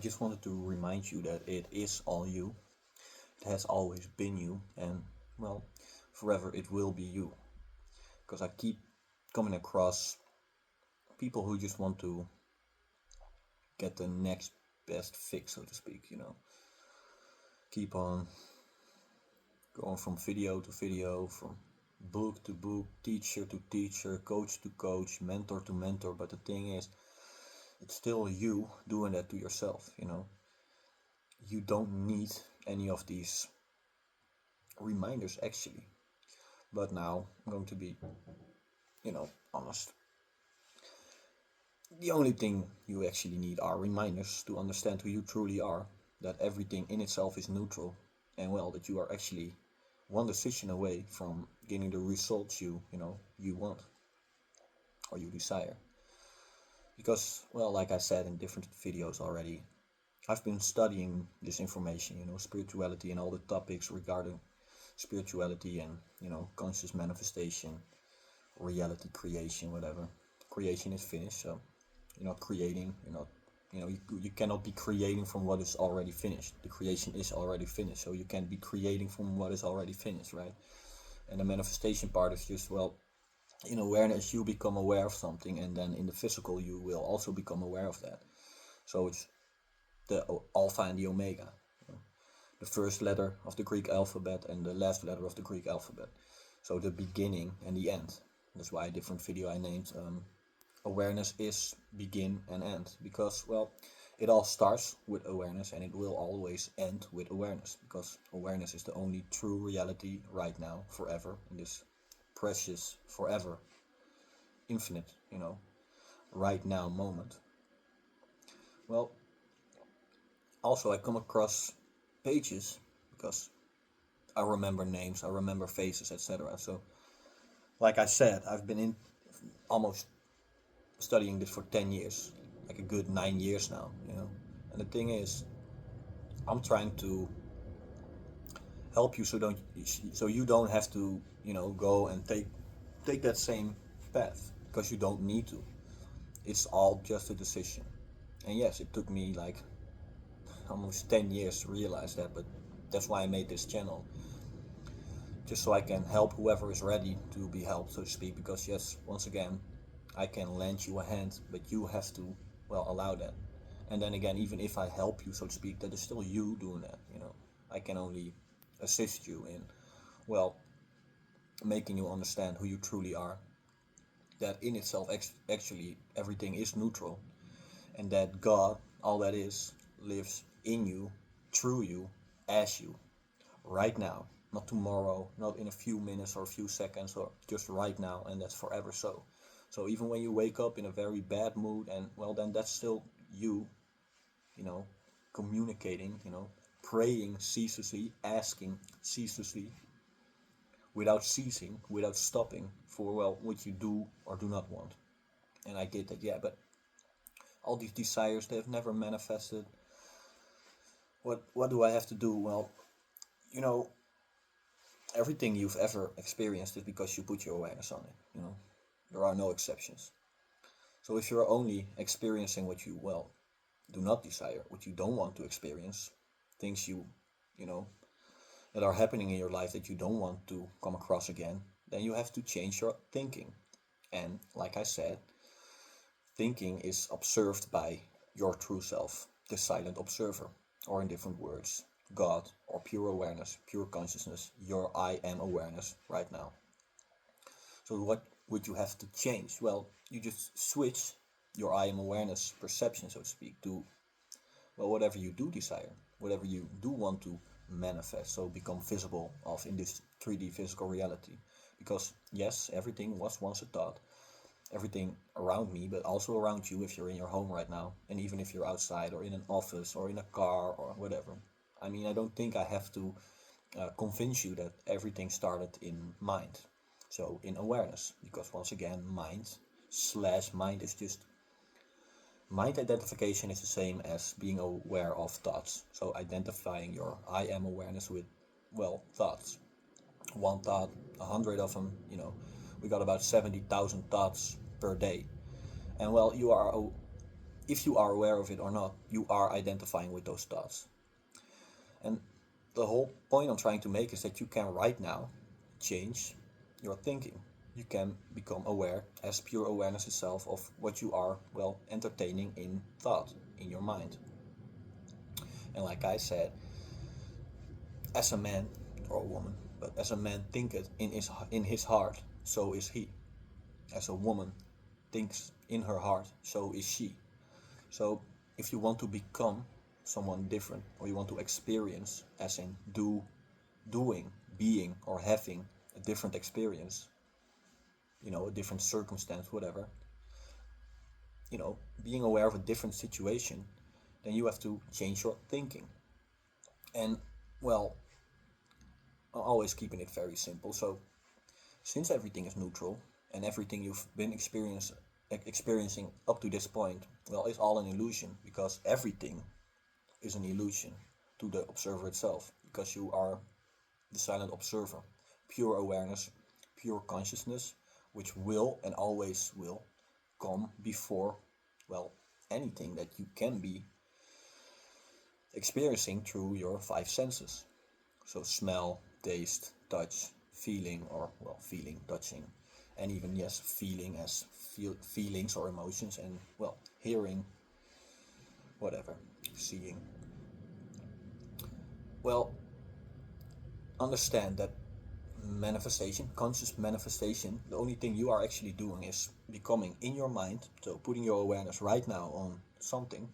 just wanted to remind you that it is all you. It has always been you, and well, forever it will be you. Because I keep coming across people who just want to get the next best fix, so to speak, Keep on going from video to video, from book to book, teacher to teacher, coach to coach, mentor to mentor. But the thing is, it's still you doing that to yourself. You don't need any of these reminders actually. But now I'm going to be honest. The only thing you actually need are reminders to understand who you truly are, that everything in itself is neutral, and well, that you are actually one decision away from getting the results you want or you desire. Because, well, like I said in different videos already, I've been studying this information, spirituality and all the topics regarding spirituality and, conscious manifestation, reality creation, whatever. Creation is finished, so you're not creating, you cannot be creating from what is already finished. The creation is already finished, so you can't be creating from what is already finished, right? And the manifestation part is just, well, in awareness you become aware of something, and then in the physical you will also become aware of that. So it's the alpha and the omega, the first letter of the Greek alphabet and the last letter of the Greek alphabet. So the beginning and the end. That's why a different video I named awareness is begin and end, because, well, it all starts with awareness and it will always end with awareness, because awareness is the only true reality right now, forever, in this precious, forever, infinite, right now moment. Well, also I come across pages because I remember names, I remember faces, etc. So, like I said, I've been in almost studying this for 10 years, like a good 9 years now. And the thing is, I'm trying to help you so you don't have to, go and take that same path, because you don't need to. It's all just a decision. And yes, it took me like almost 10 years to realize that, but that's why I made this channel, just so I can help whoever is ready to be helped, so to speak. Because yes, once again, I can lend you a hand, but you have to, well, allow that. And then again, even if I help you, so to speak, that is still you doing that. I can only assist you in, well, making you understand who you truly are, that in itself actually everything is neutral, and that God, all that is, lives in you, through you, as you, right now, not tomorrow, not in a few minutes or a few seconds, or just right now, and that's forever so. So even when you wake up in a very bad mood, and well, then that's still you, you know, communicating, praying ceaselessly, asking ceaselessly, without ceasing, without stopping, for, well, what you do or do not want. And I get that, yeah, but all these desires, they have never manifested. What do I have to do? Well, you know, everything you've ever experienced is because you put your awareness on it. There are no exceptions. So if you're only experiencing what you, well, do not desire, what you don't want to experience, things you know, that are happening in your life that you don't want to come across again, then you have to change your thinking. And like I said, thinking is observed by your true self, the silent observer, or in different words, God, or pure awareness, pure consciousness, your I am awareness right now. So what would you have to change? Well, you just switch your I am awareness perception, so to speak, to, well, whatever you do desire, whatever you do want to manifest, so become visible of in this 3D physical reality. Because yes, everything was once a thought, everything around me, but also around you if you're in your home right now, and even if you're outside or in an office or in a car or whatever. I mean, I don't think I have to convince you that everything started in mind, so in awareness, because once again, mind is just, mind identification is the same as being aware of thoughts. So identifying your I am awareness with, well, thoughts. One thought, 100 of them. We got about 70,000 thoughts per day. And well, you are if you are aware of it or not, you are identifying with those thoughts. And the whole point I'm trying to make is that you can right now change your thinking. You can become aware as pure awareness itself of what you are, well, entertaining in thought, in your mind. And like I said, as a man or a woman, but as a man thinketh in his heart, so is he. As a woman thinks in her heart, so is she. So if you want to become someone different, or you want to experience, as in doing, being, or having a different experience, a different circumstance, whatever, being aware of a different situation, then you have to change your thinking. And, well, I'm always keeping it very simple. So since everything is neutral and everything you've been experiencing up to this point, well, it's all an illusion, because everything is an illusion to the observer itself, because you are the silent observer, pure awareness, pure consciousness, which will and always will come before, well, anything that you can be experiencing through your five senses. So smell, taste, touch, feeling, or, well, feeling, touching, and even, yes, feeling as feelings or emotions, and, well, hearing, whatever, seeing. Well, understand that manifestation, conscious manifestation, the only thing you are actually doing is becoming in your mind, so putting your awareness right now on something.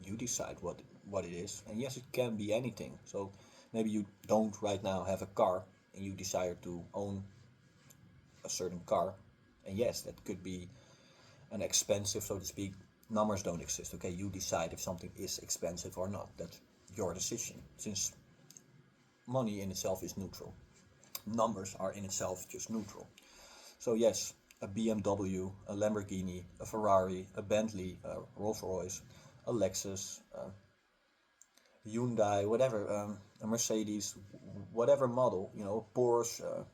You decide what it is, and yes, it can be anything. So maybe you don't right now have a car and you desire to own a certain car, and yes, that could be an expensive, so to speak. Numbers don't exist, okay? You decide if something is expensive or not. That's your decision, since money in itself is neutral. Numbers are in itself just neutral. So yes, a BMW, a Lamborghini, a Ferrari, a Bentley, a Rolls Royce, a Lexus, a Hyundai, whatever, a Mercedes, whatever model, a Porsche,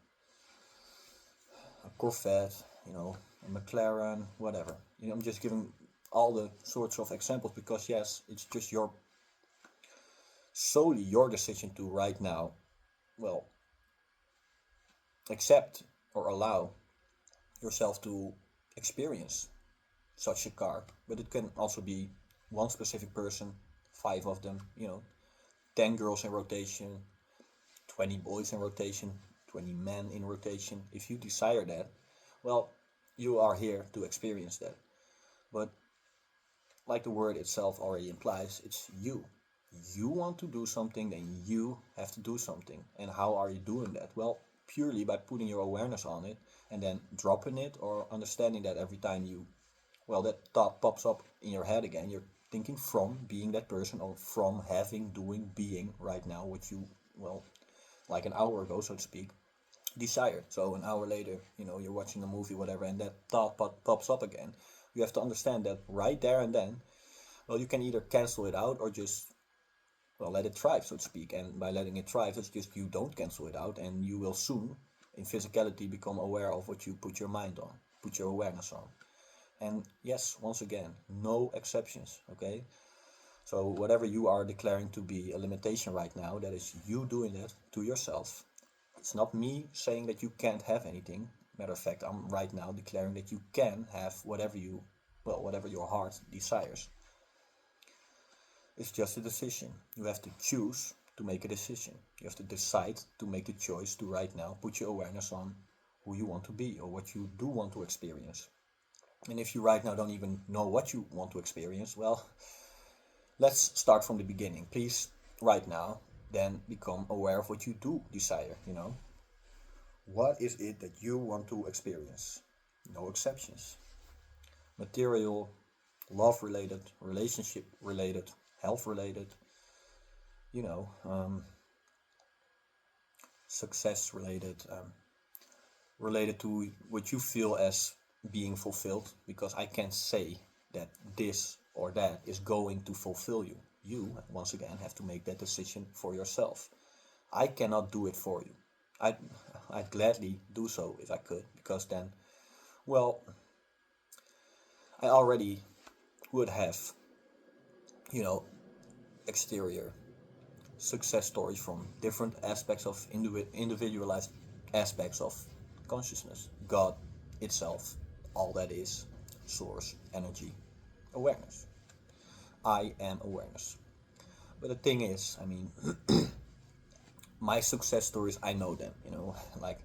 a Corvette, a McLaren, whatever. I'm just giving all the sorts of examples because, yes, it's just solely your decision to right now, well, accept or allow yourself to experience such a car. But it can also be one specific person, 5 of them, 10 girls in rotation, 20 boys in rotation, 20 men in rotation. If you desire that, well, you are here to experience that. But like the word itself already implies, it's you. You want to do something, then you have to do something. And how are you doing that? Well, purely by putting your awareness on it and then dropping it, or understanding that every time that thought pops up in your head again, you're thinking from being that person, or from having, doing, being right now, which you, well, like an hour ago, so to speak, desired. So an hour later, you're watching a movie, whatever, and that thought pops up again. You have to understand that right there and then, well, you can either cancel it out or just, well, let it thrive, so to speak. And by letting it thrive, it's just you don't cancel it out, and you will soon, in physicality, become aware of what you put your mind on, put your awareness on. And yes, once again, no exceptions, okay? So whatever you are declaring to be a limitation right now, that is you doing that to yourself. It's not me saying that you can't have anything. Matter of fact, I'm right now declaring that you can have whatever whatever your heart desires. It's just a decision. You have to choose to make a decision. You have to decide to make the choice to right now put your awareness on who you want to be, or what you do want to experience. And if you right now don't even know what you want to experience, well, let's start from the beginning. Please, right now, then become aware of what you do desire, What is it that you want to experience? No exceptions. Material, love related, relationship related, health related, you know, success related, related to what you feel as being fulfilled, because I can't say that this or that is going to fulfill you. You, once again, have to make that decision for yourself. I cannot do it for you. I'd, I'd gladly do so if I could, because then, well, I already would have, you know, exterior success stories from different aspects of individualized aspects of consciousness, God itself, all that is, source, energy, awareness. I am awareness. But the thing is, I mean, my success stories, I know them, like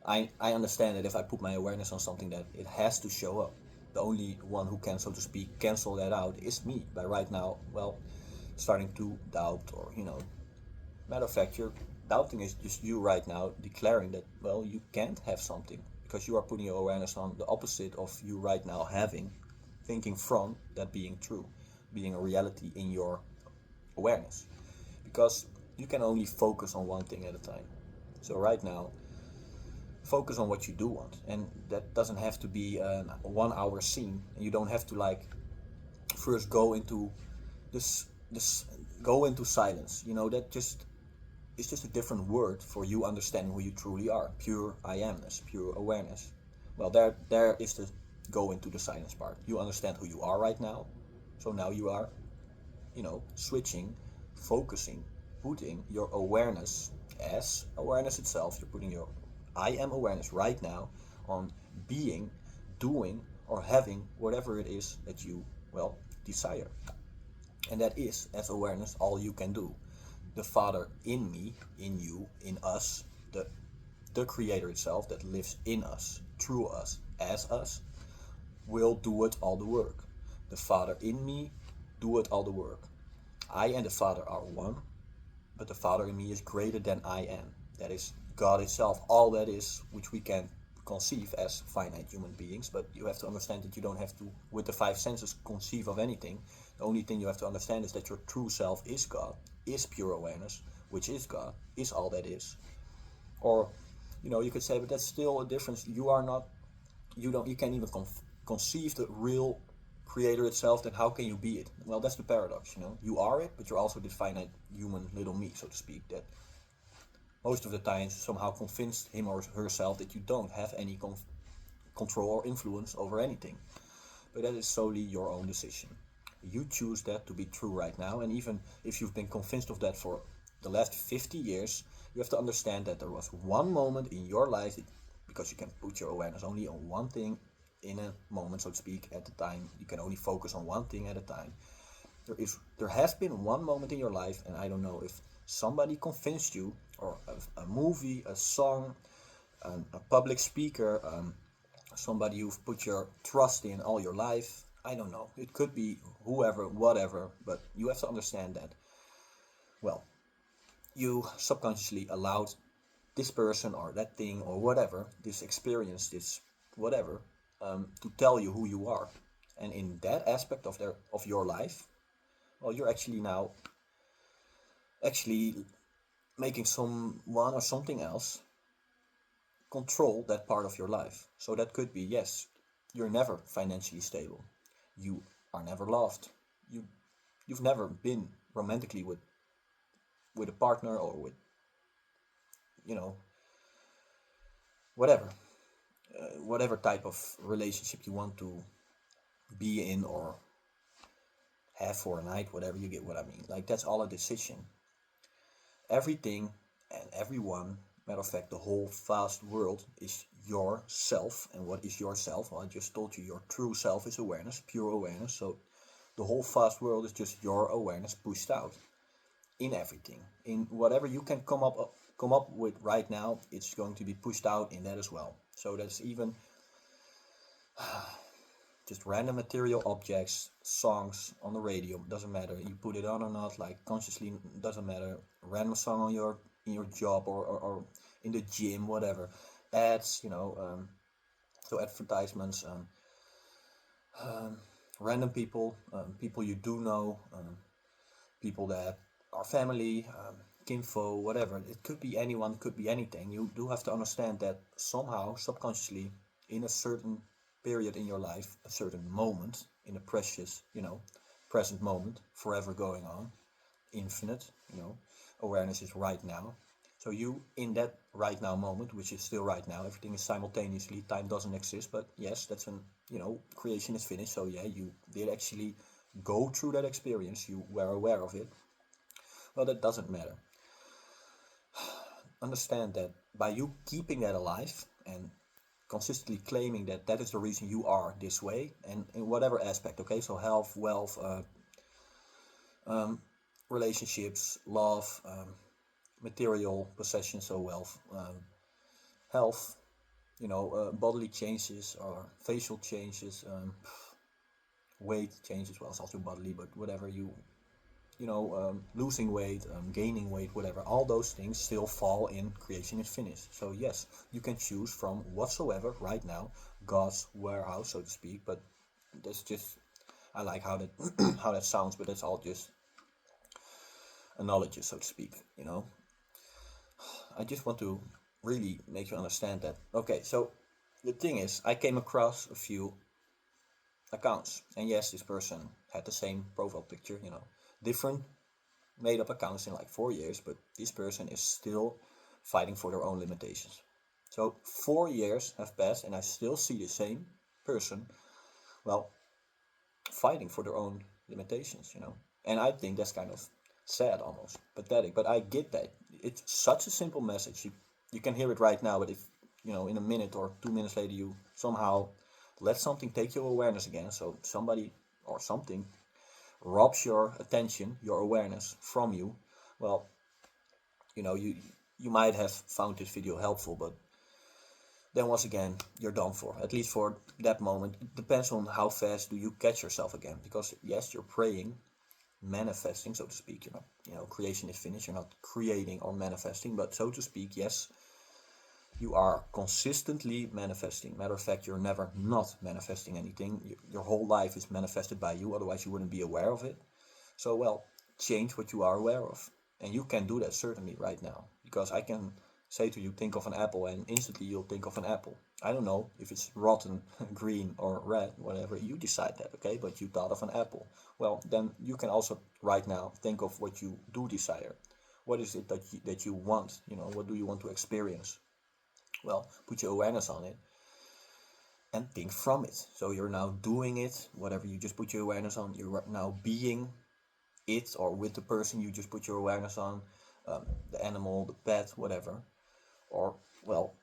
I understand that if I put my awareness on something, that it has to show up. The only one who can, so to speak, cancel that out is me by right now, well, starting to doubt, or, matter of fact, you're doubting is just you right now declaring that, well, you can't have something because you are putting your awareness on the opposite of you right now having, thinking from that being true, being a reality in your awareness. Because you can only focus on one thing at a time. So right now, focus on what you do want, and that doesn't have to be a 1 hour scene, and you don't have to like first go into this go into silence. That just it's just a different word for you understanding who you truly are. Pure I amness, pure awareness. Well, there is the go into the silence part. You understand who you are right now. So now you are, switching, focusing, putting your awareness as awareness itself. You're putting your I am awareness right now on being, doing, or having whatever it is that you, well, desire. And that is, as awareness, all you can do. The Father in me, in you, in us, the Creator itself that lives in us, through us, as us, will do it all the work. The Father in me, do it all the work. I and the Father are one, but the Father in me is greater than I am. That is God itself, all that is, which we can conceive as finite human beings, but you have to understand that you don't have to, with the five senses, conceive of anything. The only thing you have to understand is that your true self is God, is pure awareness, which is God, is all that is. Or, you could say, but that's still a difference. You are not, you can't even conceive the real Creator itself, then how can you be it? Well, that's the paradox, You are it, but you're also this finite human little me, so to speak, that most of the time somehow convinced him or herself that you don't have any control or influence over anything. But that is solely your own decision. You choose that to be true right now, and even if you've been convinced of that for the last 50 years, you have to understand that there was one moment in your life, because you can put your awareness only on one thing in a moment, so to speak, at the time. You can only focus on one thing at a time. There has been one moment in your life, and I don't know if somebody convinced you, or a movie, a song, a public speaker, somebody you've put your trust in all your life. I don't know. It could be whoever, whatever, but you have to understand that, well, you subconsciously allowed this person or that thing or whatever, this experience, this whatever, to tell you who you are. And in that aspect of your life, well, you're actually now making someone or something else control that part of your life. So that could be, yes, you're never financially stable. You are never loved. You've never been romantically with a partner, or with, whatever, whatever type of relationship you want to be in or have for a night, whatever, you get what I mean. Like, that's all a decision. Everything and everyone, matter of fact, the whole vast world is yourself. And what is yourself? Well, I just told you, your true self is awareness, pure awareness. So the whole vast world is just your awareness pushed out in everything. In whatever you can come up with right now, it's going to be pushed out in that as well. So that's even just random material objects, songs on the radio, doesn't matter. You put it on or not, like consciously, doesn't matter. Random song on in your job, or in the gym, whatever. Ads, so advertisements, random people, people you do know, people that are family, kinfo, whatever. It could be anyone, could be anything. You do have to understand that somehow, subconsciously, in a certain period in your life, a certain moment, in a precious, present moment, forever going on, infinite, awareness is right now. So you, in that right now moment, which is still right now, everything is simultaneously, time doesn't exist, but yes, that's an, creation is finished. So yeah, you did actually go through that experience, you were aware of it. Well, that doesn't matter. Understand that by you keeping that alive and consistently claiming that that is the reason you are this way, and in whatever aspect, okay, so health, wealth, relationships, love, material possessions, so wealth, health, bodily changes or facial changes, weight changes, well, it's also bodily, but whatever losing weight, gaining weight, whatever, all those things still fall in creation is finished. So yes, you can choose from whatsoever right now, God's warehouse, so to speak. But that's just, I like how that how that sounds, but that's all just analogies, so to speak. I just want to really make you understand that. Okay, so the thing is, I came across a few accounts, and yes, this person had the same profile picture, different made up accounts in like 4 years, but this person is still fighting for their own limitations. So 4 years have passed, and I still see the same person, well, fighting for their own limitations. And I think that's kind of sad, almost pathetic. But I get that it's such a simple message. You can hear it right now, but if in a minute or 2 minutes later you somehow let something take your awareness again, so somebody or something robs your attention, your awareness from you, well, you might have found this video helpful, but then once again, you're done for. At least for that moment. It depends on how fast do you catch yourself again. Because yes, you're praying, manifesting, so to speak. Creation is finished. You're not creating or manifesting, but so to speak, yes, you are consistently manifesting. Matter of fact, you're never not manifesting anything. Your whole life is manifested by you. Otherwise, you wouldn't be aware of it. So, well, change what you are aware of. And you can do that certainly right now. Because I can say to you, think of an apple, and instantly you'll think of an apple. I don't know if it's rotten, green, or red, whatever. You decide that, okay? But you thought of an apple. Well, then you can also right now think of what you do desire. What is it that you want? What do you want to experience? Well, put your awareness on it and think from it. So you're now doing it, whatever you just put your awareness on, you're now being it or with the person you just put your awareness on, the animal, the pet, whatever, or, well,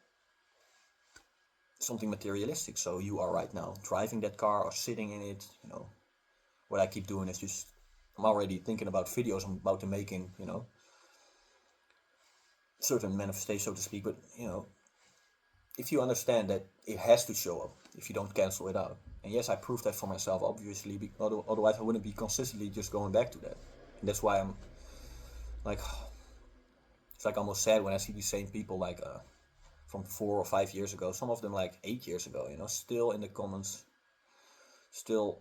something materialistic. So you are right now driving that car or sitting in it. What I keep doing is just, I'm already thinking about videos I'm about to make in, certain manifestation, so to speak, but, if you understand that it has to show up, if you don't cancel it out. And yes, I proved that for myself, obviously, otherwise I wouldn't be consistently just going back to that. And that's why I'm like, it's like almost sad when I see these same people like from 4 or 5 years ago, some of them like 8 years ago, still in the comments, still,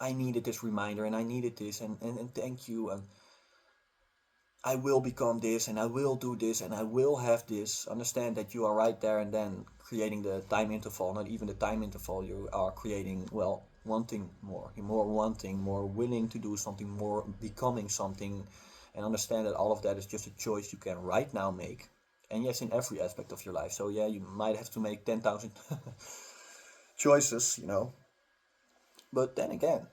I needed this reminder and I needed this and thank you, and I will become this and I will do this and I will have this. Understand that you are right there and then creating the time interval, not even the time interval, you are creating, well, wanting more. You're more wanting, more willing to do something, more becoming something, and understand that all of that is just a choice you can right now make. And yes, in every aspect of your life. So yeah, you might have to make 10,000 choices, but then again,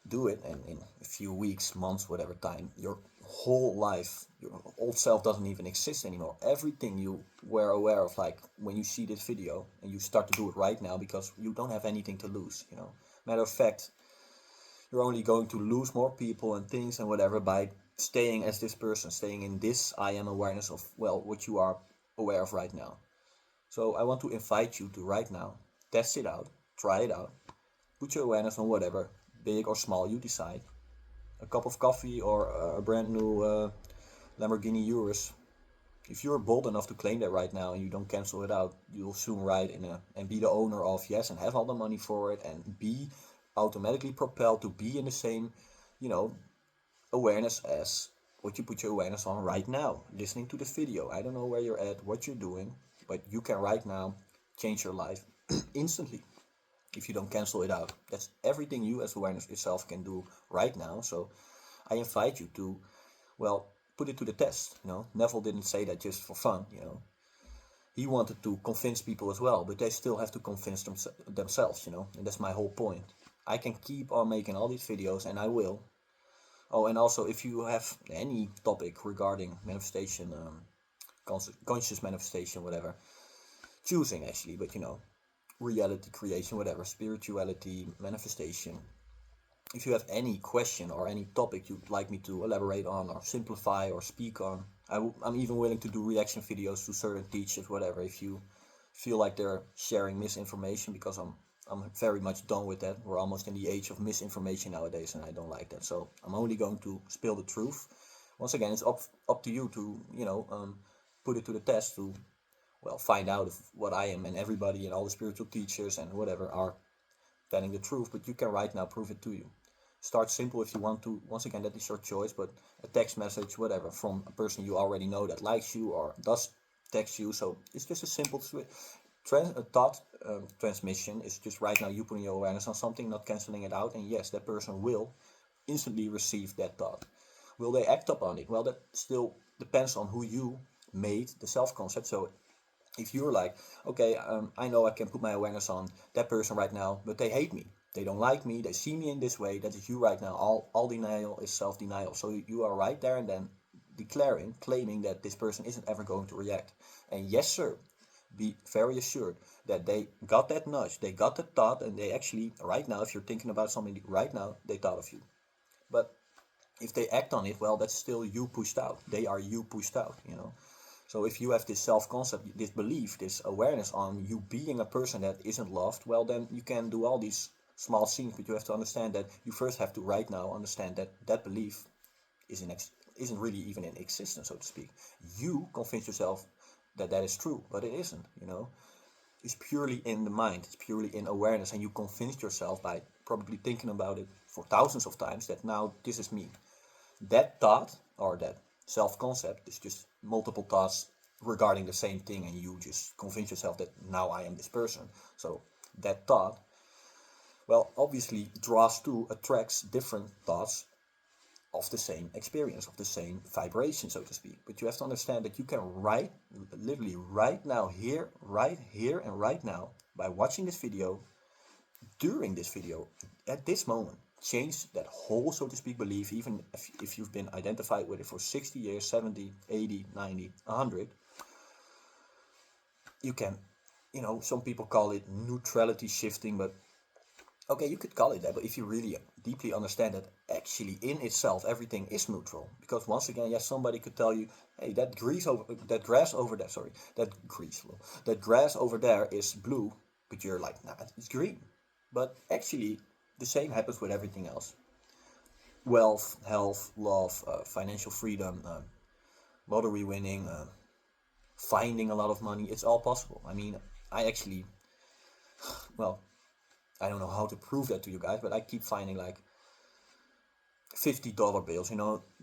do it, and in a few weeks, months, whatever time, your whole life, your old self doesn't even exist anymore. Everything you were aware of, like when you see this video and you start to do it right now, because you don't have anything to lose. Matter of fact, you're only going to lose more people and things and whatever by staying as this person, staying in this I am awareness of, well, what you are aware of right now. So I want to invite you to right now test it out, try it out, put your awareness on whatever, big or small, you decide. A cup of coffee or a brand new Lamborghini Urus. If you're bold enough to claim that right now and you don't cancel it out, you'll soon ride in and be the owner of, yes, and have all the money for it and be automatically propelled to be in the same, you know, awareness as what you put your awareness on right now. Listening to the video. I don't know where you're at, what you're doing, but you can right now change your life instantly if you don't cancel it out. That's everything you as awareness itself can do right now. So I invite you to, well, put it to the test. Neville didn't say that just for fun. He wanted to convince people as well, but they still have to convince themselves. And that's my whole point. I can keep on making all these videos, and I will. Oh, and also, if you have any topic regarding manifestation, conscious manifestation, whatever, choosing actually, but reality creation, whatever, spirituality, manifestation. If you have any question or any topic you'd like me to elaborate on or simplify or speak on, I'm even willing to do reaction videos to certain teachers, whatever. If you feel like they're sharing misinformation, because I'm very much done with that. We're almost in the age of misinformation nowadays, and I don't like that. So I'm only going to spill the truth. Once again, it's up to you to put it to the test to find out if what I am and everybody and all the spiritual teachers and whatever are telling the truth. But you can right now prove it to you. Start simple if you want to. Once again, that is your choice, but a text message, whatever, from a person you already know that likes you or does text you. So it's just a simple thought transmission. Is just right now you putting your awareness on something, not canceling it out, and yes, that person will instantly receive that thought. Will they act upon it? Well, that still depends on who you made the self-concept. So if you're like, okay, I know I can put my awareness on that person right now, but they hate me. They don't like me. They see me in this way. That is you right now. All denial is self-denial. So you are right there and then claiming that this person isn't ever going to react. And yes, sir, be very assured that they got that nudge. They got the thought, and they actually, right now, if you're thinking about something right now, they thought of you. But if they act on it, well, that's still you pushed out. They are you pushed out. So if you have this self-concept, this belief, this awareness on you being a person that isn't loved, well, then you can do all these small things, but you have to understand that you first have to right now understand that that belief isn't really even in existence, so to speak. You convince yourself that that is true, but it isn't. It's purely in the mind, it's purely in awareness, and you convinced yourself by probably thinking about it for thousands of times that now this is me. That thought or that self-concept is just multiple thoughts regarding the same thing, and you just convince yourself that now I am this person. So that thought, well, obviously attracts different thoughts of the same experience, of the same vibration, so to speak. But you have to understand that you can literally right now, right here and right now, by watching this video, during this video, at this moment, change that whole, so to speak, belief, even if you've been identified with it for 60 years, 70, 80, 90, 100. You can, some people call it neutrality shifting, but okay, you could call it that, but if you really deeply understand that actually in itself everything is neutral, because once again, yes, somebody could tell you, hey, that grass over there, sorry, that grass over there is blue, but you're like, nah, it's green. But actually, the same happens with everything else. Wealth, health, love, financial freedom, lottery winning, finding a lot of money, it's all possible. I mean, I actually, well, I don't know how to prove that to you guys, but I keep finding like $50 bills,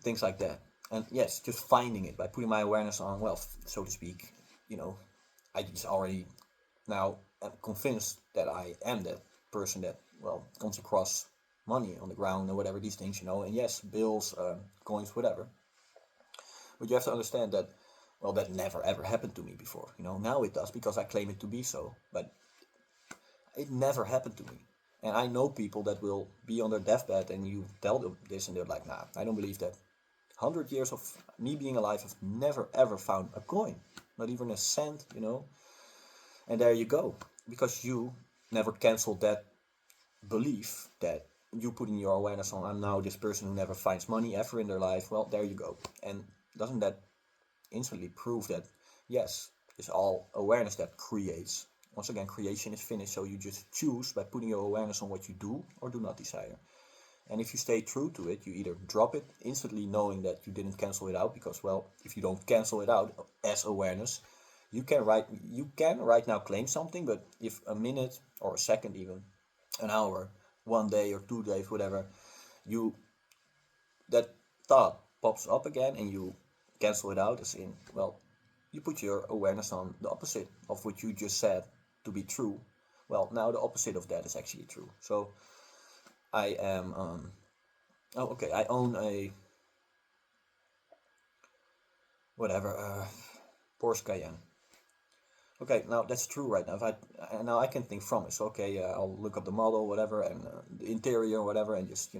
things like that. And yes, just finding it by putting my awareness on wealth, so to speak. I just already now am convinced that I am that person that, comes across money on the ground or whatever, these things, and yes, bills, coins, whatever. But you have to understand that, that never ever happened to me before. Now it does because I claim it to be so, but it never happened to me. And I know people that will be on their deathbed and you tell them this and they're like, nah, I don't believe that. 100 years of me being alive, I've never ever found a coin, not even a cent. And there you go, because you never canceled that belief that you put in your awareness on, I'm now this person who never finds money ever in their life. Well, there you go. And doesn't that instantly prove that, yes, it's all awareness that creates? Once again, creation is finished, so you just choose by putting your awareness on what you do or do not desire. And if you stay true to it, you either drop it instantly knowing that you didn't cancel it out, because, if you don't cancel it out as awareness, you can right now claim something, but if a minute or a second, even an hour, 1 day or 2 days, whatever, that thought pops up again and you cancel it out, as in, you put your awareness on the opposite of what you just said to be true. Well, now the opposite of that is actually true. So I am I own whatever, Porsche Cayenne. Okay, now that's true right now. If I now I can think from it. So okay, I'll look up the model, whatever, and the interior, whatever, and just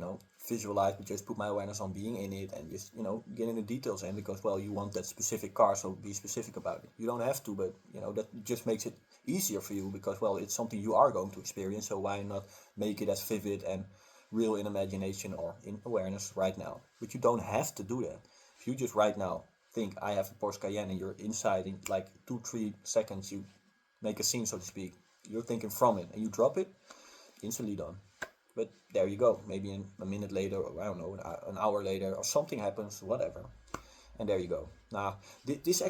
visualize, just put my awareness on being in it, and just get in the details in, because well, you want that specific car, so be specific about it. You don't have to, but that just makes it easier for you, because well, it's something you are going to experience. So why not make it as vivid and real in imagination or in awareness right now? But you don't have to do that. If you just right now think I have a Porsche Cayenne, and you're inside in like 2-3 seconds, you make a scene, so to speak. You're thinking from it, and you drop it, instantly done. But there you go. Maybe in a minute later, or I don't know, an hour later, or something happens, whatever, and there you go. Now, this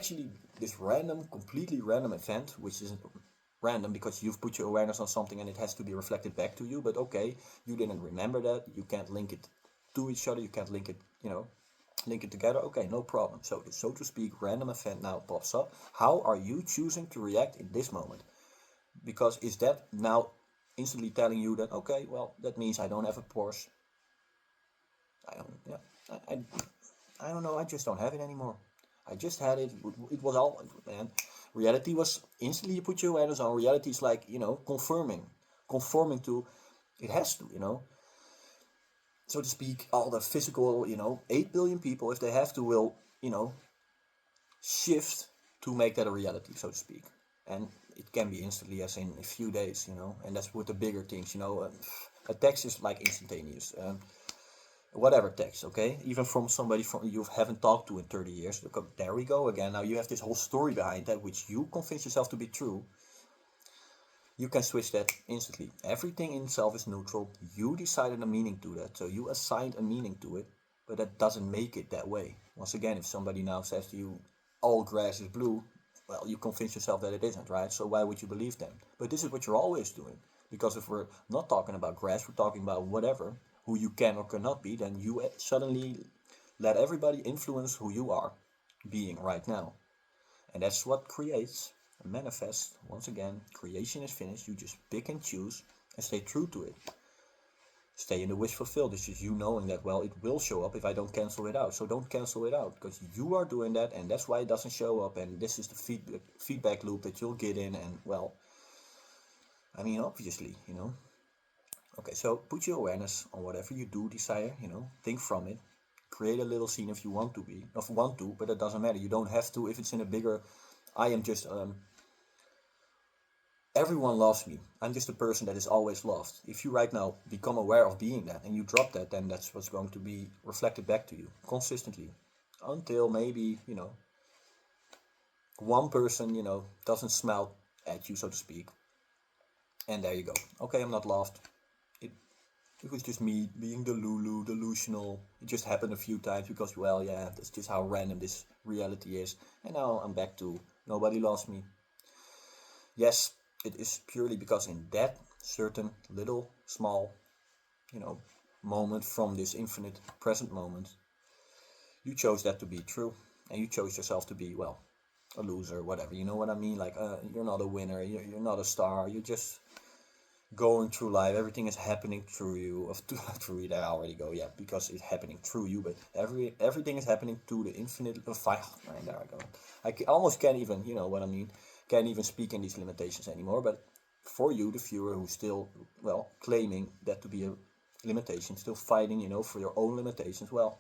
random, completely random event, which isn't random because you've put your awareness on something and it has to be reflected back to you. But okay, you didn't remember that. You can't link it to each other. You can't link it, link it together. Okay, no problem. So the, so to speak, random event now pops up. How are you choosing to react in this moment? Because is that now instantly telling you that okay, well, that means I don't have a Porsche. I don't, yeah, I, I don't know. I just don't have it anymore. I just had it. It was all, man. Reality was instantly you put your awareness on. Reality is like conforming to. It has to, so to speak, all the physical, 8 billion people, if they have to, will, shift to make that a reality, so to speak. And it can be instantly, as in a few days, and that's with the bigger things, a text is like instantaneous. Whatever text, okay? Even from somebody from you haven't talked to in 30 years. There we go again. Now you have this whole story behind that, which you convince yourself to be true. You can switch that instantly. Everything in itself is neutral. You decided a meaning to that, so you assigned a meaning to it, but that doesn't make it that way. Once again, if somebody now says to you, all grass is blue, well, you convince yourself that it isn't, right? So why would you believe them? But this is what you're always doing. Because if we're not talking about grass, we're talking about whatever, who you can or cannot be, then you suddenly let everybody influence who you are being right now. And that's what creates and manifests. Once again, creation is finished. You just pick and choose and stay true to it. Stay in the wish fulfilled. It's just you knowing that, well, it will show up if I don't cancel it out. So don't cancel it out, because you are doing that, and that's why it doesn't show up. And this is the feedback loop that you'll get in. And well, I mean, obviously, Okay, so put your awareness on whatever you do desire, think from it. Create a little scene if you want to be, if you want to, but it doesn't matter. You don't have to if it's in a bigger. I am just everyone loves me. I'm just a person that is always loved. If you right now become aware of being that and you drop that, then that's what's going to be reflected back to you consistently, until maybe one person doesn't smile at you, so to speak, and there you go. Okay, I'm not loved. It it was just me being delusional. It just happened a few times because, well, yeah, that's just how random this reality is. And now I'm back to nobody loves me. Yes, it is purely because in that certain little small, you know, moment from this infinite present moment, you chose that to be true. And you chose yourself to be, well, a loser, whatever. You know what I mean? Like, you're not a winner, you're not a star, you're just going through life. Everything is happening through you. Through you, there I already go, yeah, because it's happening through you, but everything is happening to the infinite fire. And there I go. Almost can't even, you know what I mean, can't even speak in these limitations anymore. But for you, the viewer, who's still, well, claiming that to be a limitation, still fighting, for your own limitations, well,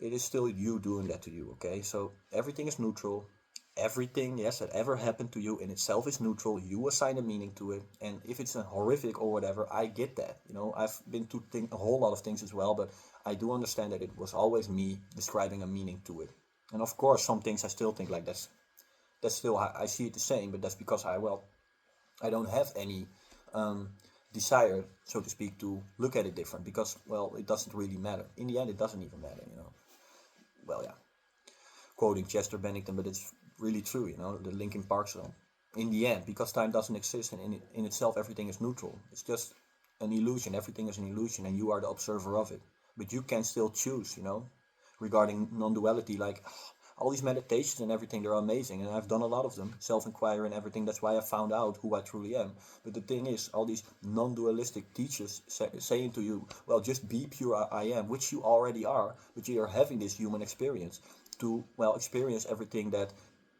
it is still you doing that to you, okay? So everything is neutral. Everything, yes, that ever happened to you in itself is neutral. You assign a meaning to it. And if it's a horrific or whatever, I get that. I've been to think a whole lot of things as well, but I do understand that it was always me describing a meaning to it. And of course, some things I still think like that's still, I see it the same, but that's because I don't have any desire, so to speak, to look at it different, because, well, it doesn't really matter. In the end, it doesn't even matter. Well, yeah, quoting Chester Bennington, but it's really true, the Linkin Park song. In the end, because time doesn't exist and in itself everything is neutral. It's just an illusion. Everything is an illusion and you are the observer of it. But you can still choose, regarding non-duality, like all these meditations and everything, they're amazing, and I've done a lot of them, self-inquiry and everything. That's why I found out who I truly am. But the thing is, all these non-dualistic teachers saying to you, well, just be pure I am, which you already are, but you are having this human experience to, well, experience everything that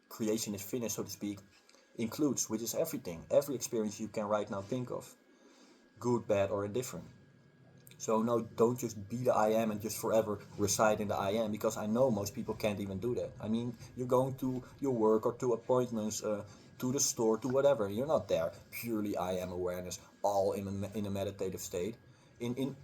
creation is finished, so to speak, includes, which is everything, every experience you can right now think of, good, bad, or indifferent. So no, don't just be the I am and just forever reside in the I am, because I know most people can't even do that. I mean, you're going to your work or to appointments, to the store, to whatever. You're not there purely I am awareness, all in a meditative state. In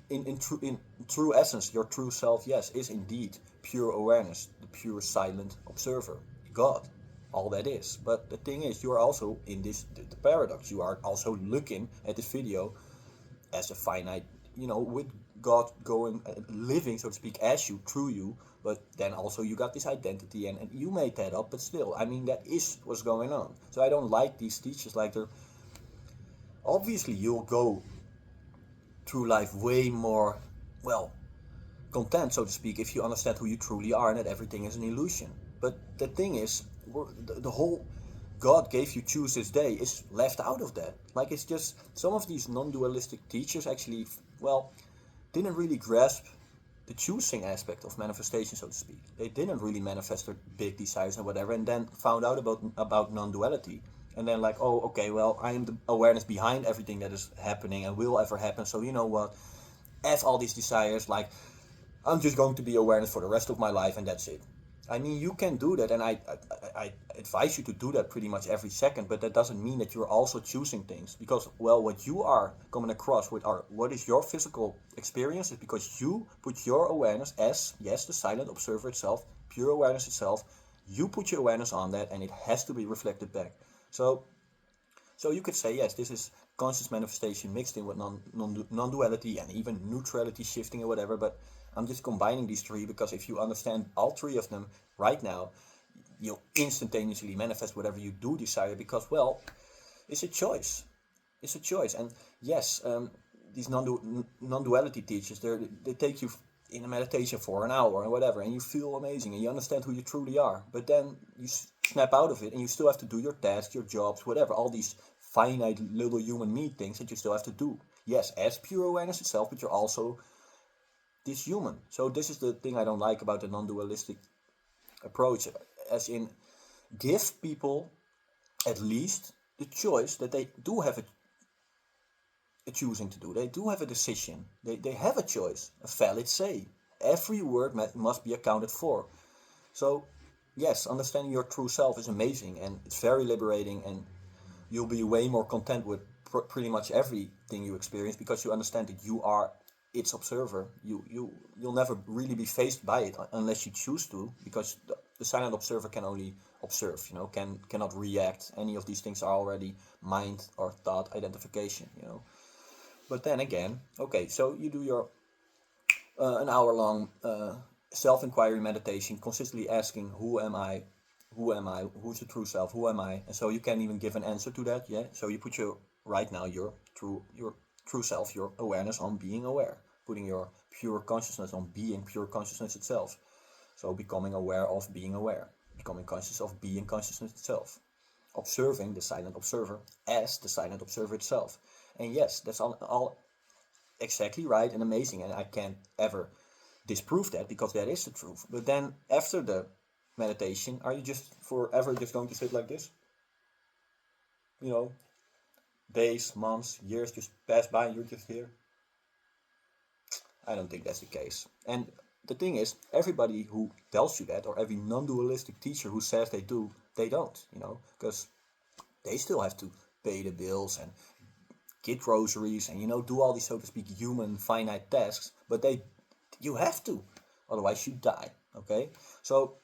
true essence, your true self, yes, is indeed pure awareness, the pure silent observer, God, all that is. But the thing is, you are also in this the paradox. You are also looking at this video as a finite, with God going, living, so to speak, as you, through you, but then also you got this identity, and you made that up, but still, I mean, that is what's going on. So I don't like these teachers, like they're, obviously you'll go through life way more, well, content, so to speak, if you understand who you truly are and that everything is an illusion. But the thing is, the whole God gave you choose this day is left out of that. Like, it's just some of these non-dualistic teachers actually, well, didn't really grasp the choosing aspect of manifestation, so to speak. They didn't really manifest their big desires and whatever, and then found out about non-duality. And then like, oh, okay, well, I am the awareness behind everything that is happening and will ever happen. So you know what? F all these desires, like, I'm just going to be awareness for the rest of my life and that's it. I mean, you can do that, and I advise you to do that pretty much every second, but that doesn't mean that you're also choosing things. Because, well, what you are coming across with what is your physical experience is because you put your awareness as, yes, the silent observer itself, pure awareness itself, you put your awareness on that, and it has to be reflected back. So you could say, yes, this is conscious manifestation mixed in with non-duality and even neutrality shifting or whatever, but I'm just combining these three because if you understand all three of them right now, you'll instantaneously manifest whatever you do desire, because, well, it's a choice. It's a choice. And yes, these non-duality teachers, they take you in a meditation for an hour or whatever, and you feel amazing and you understand who you truly are. But then you snap out of it and you still have to do your tasks, your jobs, whatever, all these finite little human me things that you still have to do. Yes, as pure awareness itself, but you're also this human. So this is the thing I don't like about the non-dualistic approach, as in, give people at least the choice that they do have a choosing to do. They do have a decision. They have a choice, a valid say. Every word must be accounted for. So yes, understanding your true self is amazing and it's very liberating, and you'll be way more content with pretty much everything you experience because you understand that you are its observer. You'll never really be faced by it unless you choose to, because the silent observer can only observe, cannot react. Any of these things are already mind or thought identification, But then again, okay, so you do your an hour long self-inquiry meditation, consistently asking, who am I? Who am I? Who's the true self? Who am I? And so you can't even give an answer to that, yeah? So you put right now your true self, your awareness on being aware, putting your pure consciousness on being pure consciousness itself. So becoming aware of being aware, becoming conscious of being consciousness itself, observing the silent observer as the silent observer itself. And yes, that's all exactly right and amazing, and I can't ever disprove that because that is the truth. But then after the meditation, are you just forever just going to sit like this? Days, months, years just pass by and you're just here? I don't think that's the case. And the thing is, everybody who tells you that, or every non-dualistic teacher who says they do, they don't, because they still have to pay the bills and get groceries and, do all these, so to speak, human finite tasks, but you have to, otherwise you die, okay? So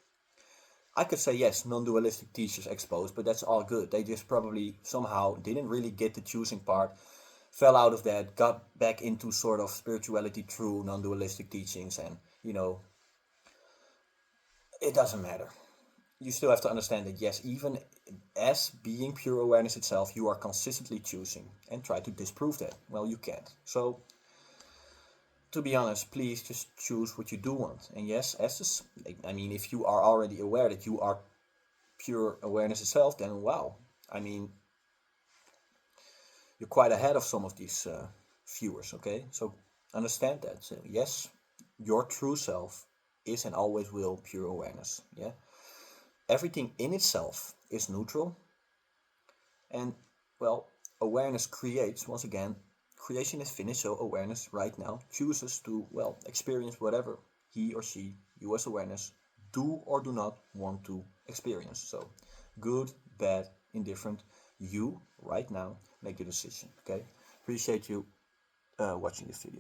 I could say, yes, non-dualistic teachers exposed, but that's all good. They just probably somehow didn't really get the choosing part, fell out of that, got back into sort of spirituality through non-dualistic teachings, and, it doesn't matter. You still have to understand that, yes, even as being pure awareness itself, you are consistently choosing, and try to disprove that. Well, you can't. So to be honest, please just choose what you do want. And yes, I mean, if you are already aware that you are pure awareness itself, then wow, I mean, you're quite ahead of some of these viewers, okay? So understand that. So yes, your true self is and always will pure awareness, yeah? Everything in itself is neutral, and well, awareness creates, once again, creation is finished, so awareness right now chooses to, well, experience whatever he or she, you as awareness, do or do not want to experience. So good, bad, indifferent, you right now make the decision, okay? Appreciate you watching this video.